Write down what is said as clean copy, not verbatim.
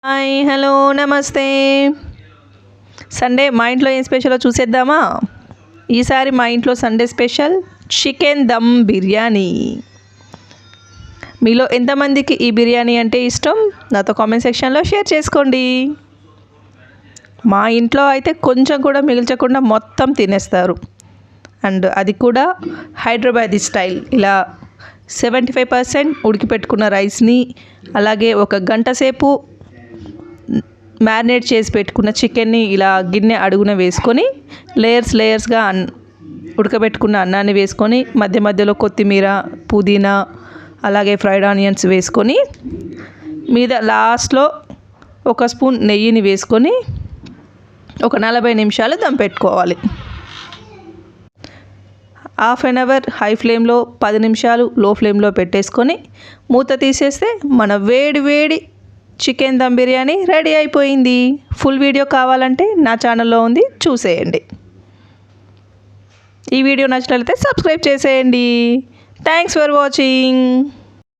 Hi hello నమస్తే. Sunday మా ఇంట్లో ఏం స్పెషలో చూసేద్దామా. ఈసారి మా ఇంట్లో Sunday special chicken dum biryani. మీలో ఎంతమందికి ఈ బిర్యానీ అంటే ఇష్టం నాతో కామెంట్ సెక్షన్లో షేర్ చేసుకోండి. మా ఇంట్లో అయితే కొంచెం కూడా మిగిల్చకుండా మొత్తం తినేస్తారు. అండ్ అది కూడా హైదరాబాదీ స్టైల్. ఇలా 75% ఉడికిపెట్టుకున్న రైస్ని, అలాగే ఒక గంట సేపు మ్యారినేట్ చేసి పెట్టుకున్న చికెన్ని ఇలా గిన్నె అడుగున వేసుకొని లేయర్స్గా ఉడకబెట్టుకున్న అన్నాన్ని వేసుకొని మధ్య మధ్యలో కొత్తిమీర, పుదీనా, అలాగే ఫ్రైడ్ ఆనియన్స్ వేసుకొని మీద లాస్ట్లో ఒక స్పూన్ నెయ్యిని వేసుకొని ఒక 40 నిమిషాలు దమ్ పెట్టుకోవాలి. హాఫ్ అన్ అవర్ హై ఫ్లేమ్లో, 10 నిమిషాలు లో ఫ్లేమ్లో పెట్టేసుకొని మూత తీసేస్తే మన వేడి చికెన్ దమ్ బిర్యానీ రెడీ అయిపోయింది. ఫుల్ వీడియో కావాలంటే నా ఛానల్లో ఉంది, చూసేయండి. ఈ వీడియో నచ్చినట్లయితే సబ్స్క్రైబ్ చేసేయండి. Thanks for watching.